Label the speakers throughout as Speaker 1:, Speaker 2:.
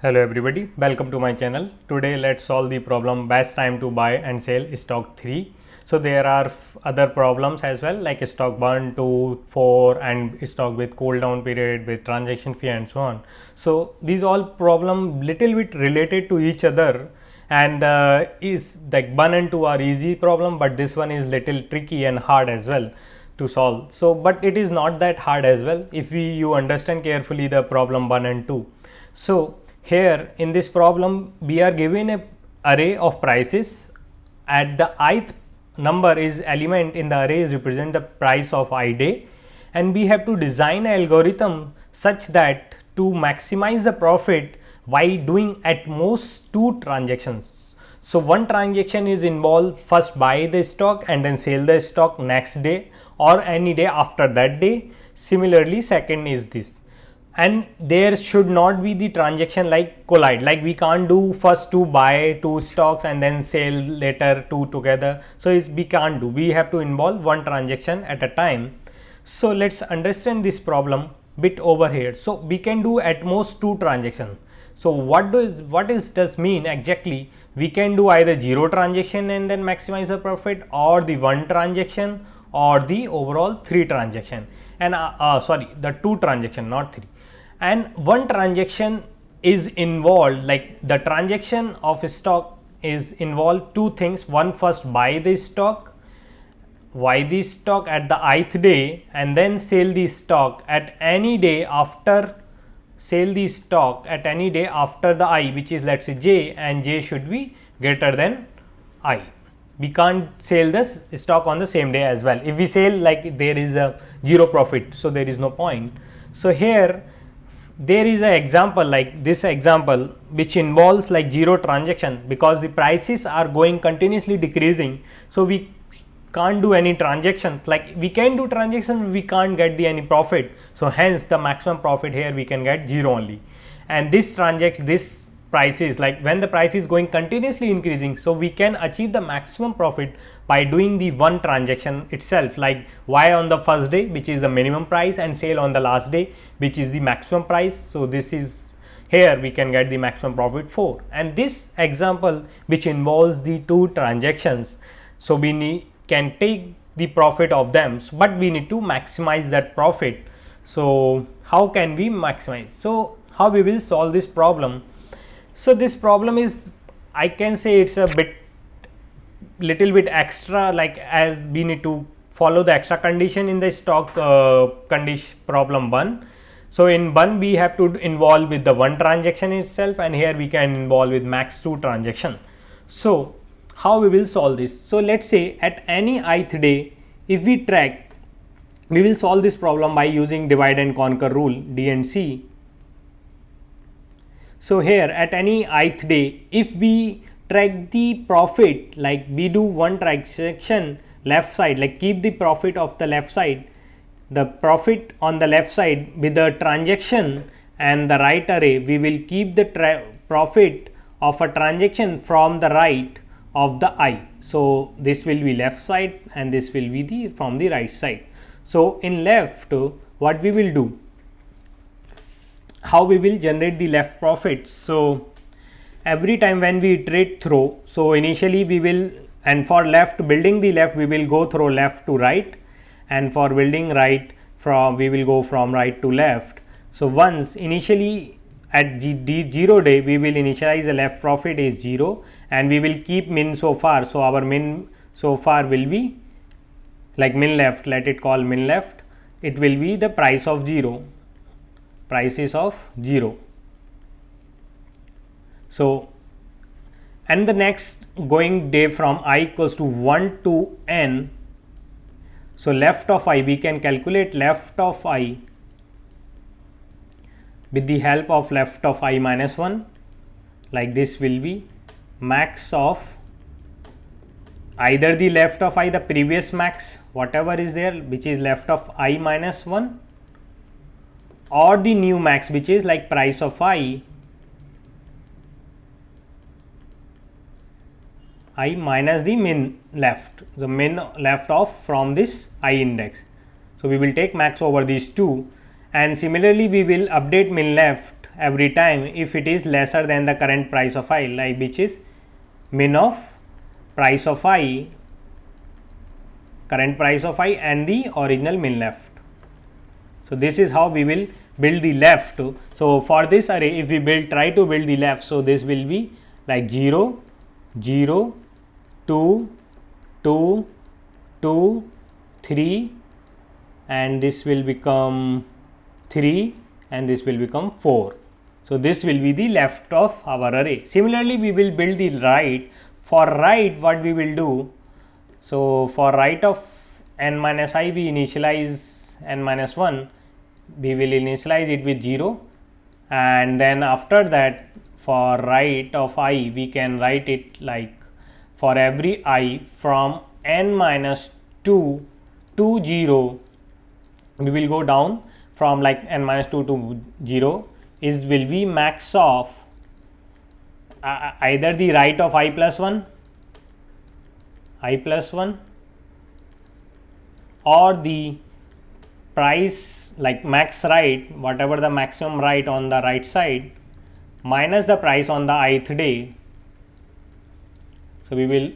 Speaker 1: Hello everybody, welcome to my channel. Today let's solve the problem best time to buy and sell stock 3. So there are other problems as well, like stock 1, 2, 4 and stock with cool down period with transaction fee and so on. So these all problem little bit related to each other, and is like 1 and 2 are easy problem, but this one is little tricky and hard as well to solve. So but it is not that hard as well if you understand carefully the problem 1 and 2. So here in this problem we are given a array of prices. At the ith number is element in the array is represent the price of I day, and we have to design an algorithm such that to maximize the profit by doing at most 2 transactions. So one transaction is involved first buy the stock and then sell the stock next day or any day after that day. Similarly second is this, and there should not be the transaction like collide, like we can't do first to buy 2 stocks and then sell later 2 together. So we can't do, we have to involve one transaction at a time. So let's understand this problem bit over here. So we can do at most 2 transactions. So what does mean exactly? We can do either 0 transaction and then maximize the profit, or the 1 transaction, or the overall 3 transaction, and sorry, the 2 transaction, not 3. And one transaction is involved, like the transaction of a stock is involved 2 things. One, first buy the stock at the ith day, and then sell the stock at any day after the I, which is let's say j, and j should be greater than I. We can't sell this stock on the same day as well. If we sell, like there is a 0 profit, so there is no point. So here there is an example like this example which involves like 0 transaction, because the prices are going continuously decreasing. So we can't do any transactions. Like we can do transaction, we can't get any profit. So hence the maximum profit here we can get 0 only. And this prices, like when the price is going continuously increasing, so we can achieve the maximum profit by doing the one transaction itself, like buy on the first day, which is the minimum price, and sale on the last day, which is the maximum price. So this is here we can get the maximum profit 4. And this example which involves the 2 transactions, so we can take the profit of them, but we need to maximize that profit. So how can we maximize? So how we will solve this problem? So this problem is, I can say it's a little bit extra, like as we need to follow the extra condition in the stock condition problem 1. So in 1 we have to involve with the 1 transaction itself, and here we can involve with max 2 transaction. So how we will solve this? So let's say at any ith day, if we track, we will solve this problem by using divide and conquer rule, D and C. So here at any ith day, if we track the profit, like we do one transaction left side, like keep the profit of the left side, the profit on the left side with the transaction, and the right array we will keep the profit of a transaction from the right of the I. So this will be left side and this will be from the right side. So in left, what we will do, how we will generate the left profit? So every time when we iterate through, so initially we will, and for left, building the left, we will go through left to right, and for building right, we will go from right to left. So once initially at 0 day, we will initialize the left profit is 0, and we will keep min so far. So our min so far will be like min left, let it call min left, it will be the price of 0, prices of 0. So and the next going day from I equals to 1 to n, so left of I, we can calculate left of I with the help of left of I minus 1, like this will be max of either the left of I, the previous max whatever is there, which is left of I minus 1, or the new max, which is like price of I minus the min left, the min left of from this I index. So we will take max over these 2, and similarly we will update min left every time if it is lesser than the current price of I, like which is min of price of I, current price of I and the original min left. So this is how we will build the left. So for this array, if we try to build the left, so this will be like 0, 0, 2, 2, 2, 3, and this will become 3, and this will become 4. So this will be the left of our array. Similarly, we will build the right. For right, what we will do, so for right of n minus I, we initialize n minus 1, we will initialize it with 0, and then after that for right of I, we can write it like for every I from n minus 2 to 0, we will go down from like n minus 2 to 0 is will be max of either the right of I plus 1 or the price like max right, whatever the maximum right on the right side minus the price on the ith day. So we will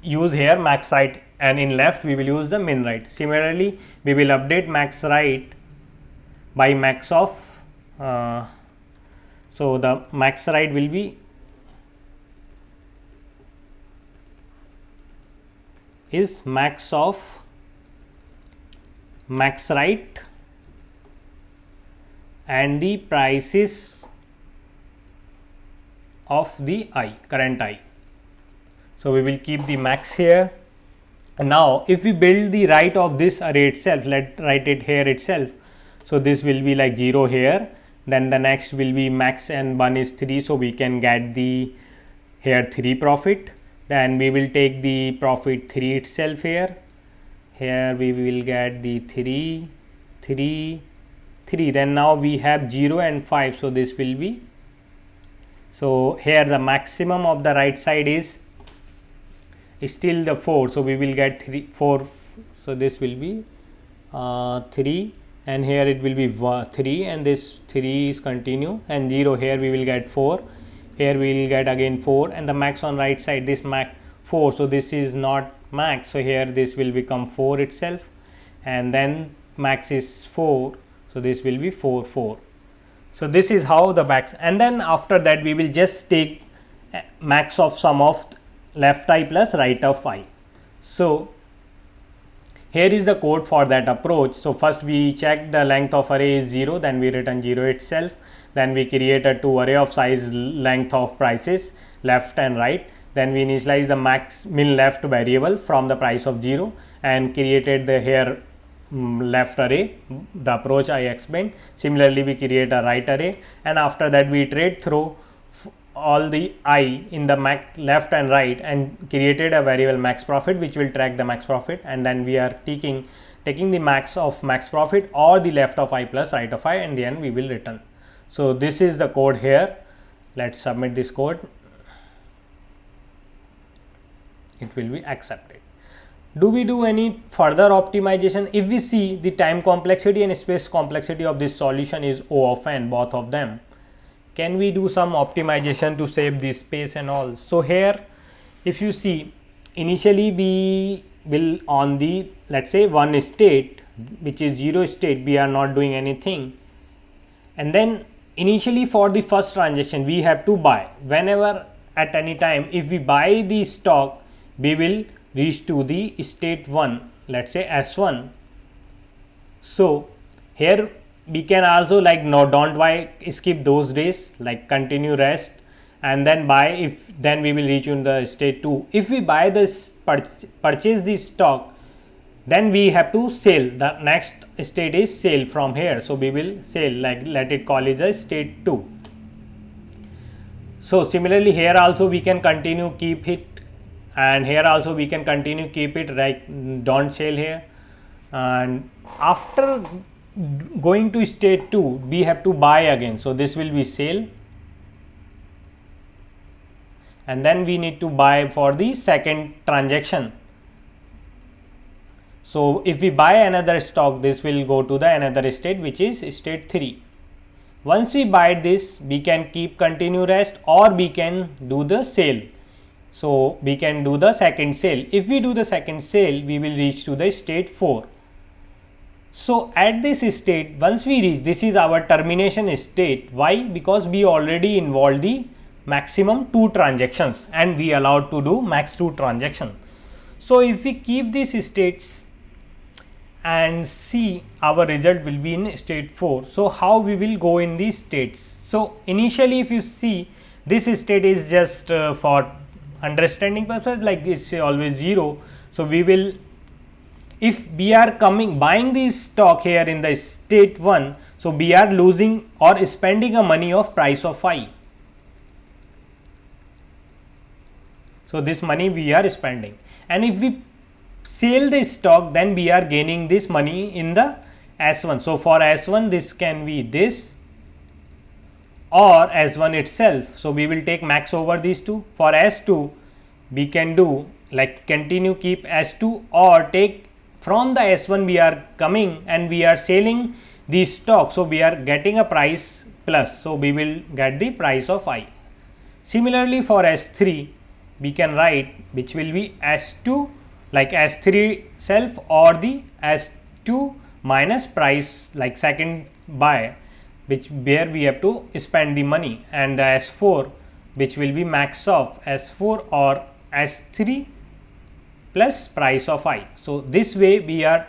Speaker 1: use here max right, and in left we will use the min right. Similarly, we will update max right by max of so the max right will be is max of max right and the prices of the I, current I. So we will keep the max here. And now if we build the right of this array itself, let's write it here itself. So this will be like 0 here, then the next will be max and 1 is 3, so we can get the here 3 profit. Then we will take the profit 3 itself here. Here we will get the 3, 3, 3. Then now we have 0 and 5. So this will be, so here the maximum of the right side is still the 4. So we will get 3, 4. So this will be 3, and here it will be 3, and this 3 is continue, and 0 here we will get 4. Here we will get again 4, and the max on right side this max 4. So this is not max, so here this will become 4 itself, and then max is 4, so this will be 4, 4. So this is how the max, and then after that we will just take max of sum of left I plus right of I. So here is the code for that approach. So first we check the length of array is 0, then we return 0 itself. Then we create a 2 array of size length of prices left and right. Then we initialize the max min left variable from the price of 0 and created the here left array, the approach I explained. Similarly, we create a right array, and after that we iterate through all the I in the max left and right and created a variable max profit which will track the max profit, and then we are taking the max of max profit or the left of I plus right of I, and then we will return. So this is the code here. Let's submit this code. It will be accepted. Do we do any further optimization? If we see the time complexity and space complexity of this solution is O of n, both of them, can we do some optimization to save the space and all? So here if you see, initially we will on the, let's say, one state which is 0 state, we are not doing anything, and then initially for the first transaction we have to buy. Whenever at any time if we buy the stock, we will reach to the state 1, let's say S1. So here we can also like no, don't buy, skip those days, like continue rest and then buy. If then we will reach in the state 2. If we buy this purchase the stock, then we have to sell. The next state is sale from here, so we will sell, like let it call it a state 2. So similarly here also we can continue keep it, and here also we can continue keep it, like don't sell here, and after going to state 2 we have to buy again. So this will be sale, and then we need to buy for the second transaction. So if we buy another stock, this will go to the another state which is state 3. Once we buy this, we can keep continue rest, or we can do the sale. So we can do the second sale. If we do the second sale, we will reach to the state 4. So at this state, once we reach, this is our termination state. Why? Because we already involved the maximum 2 transactions and we allowed to do max 2 transactions. So if we keep these states and see, our result will be in state 4. So how we will go in these states? So initially, if you see, this state is just for understanding purposes, like it's always 0. So we will, if we are buying this stock here in the state 1, so we are losing or spending a money of price of I. So this money we are spending, and if we sell this stock, then we are gaining this money in the S1. So for S1, this can be this or S1 itself. So we will take max over these two. For S2, we can do like continue keep S2, or take from the S1 we are coming and we are selling the stock. So we are getting a price plus. So we will get the price of I. Similarly for S3, we can write which will be S2 like S3 self, or the S2 minus price like second buy, which where we have to spend the money, and the S4 which will be max of S4 or S3 plus price of I. So this way we are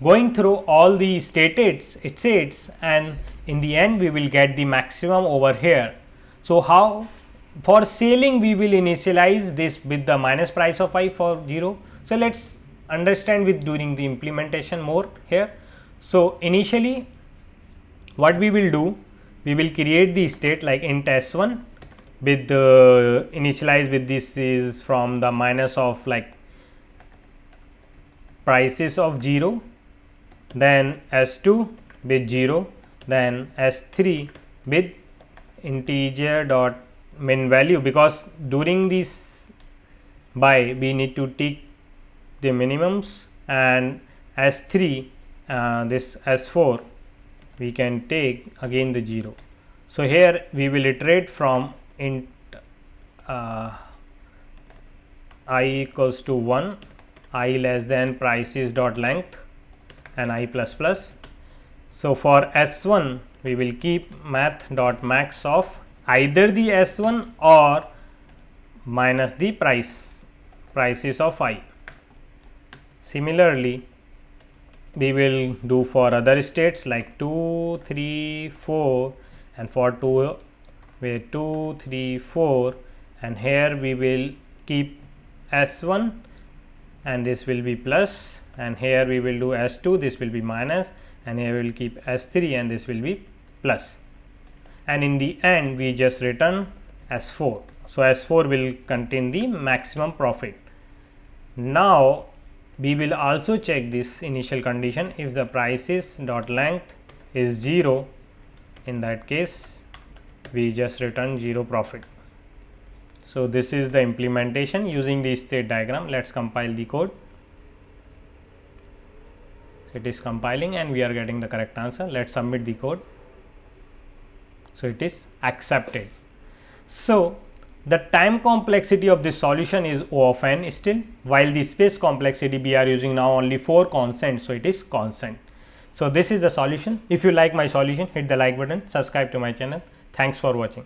Speaker 1: going through all the states, and in the end we will get the maximum over here. So how? For selling, we will initialize this with the minus price of I for 0. So let's understand with during the implementation more here. So initially, what we will do, we will create the state like int S1 with the initialize with this is from the minus of like prices of 0, then S2 with 0, then S3 with integer dot min value, because during this buy we need to take the minimums, and S3 this S4 we can take again the 0. So here we will iterate from int I equals to 1, I less than prices dot length, and I plus plus. So for S1 we will keep math dot max of either the S1 or minus the prices of I. Similarly, we will do for other states like 2, 3, 4, and for 2 where 2, 3, 4, and here we will keep S1 and this will be plus, and here we will do S2, this will be minus, and here we will keep S3 and this will be plus. And in the end we just return S4. So S4 will contain the maximum profit. Now we will also check this initial condition. If the prices dot length is 0, in that case we just return 0 profit. So this is the implementation using the state diagram. Let's compile the code. So it is compiling and we are getting the correct answer. Let's submit the code. So it is accepted. So the time complexity of this solution is O of n still, while the space complexity we are using now only 4 constants, so it is constant. So this is the solution. If you like my solution, hit the like button, subscribe to my channel. Thanks for watching.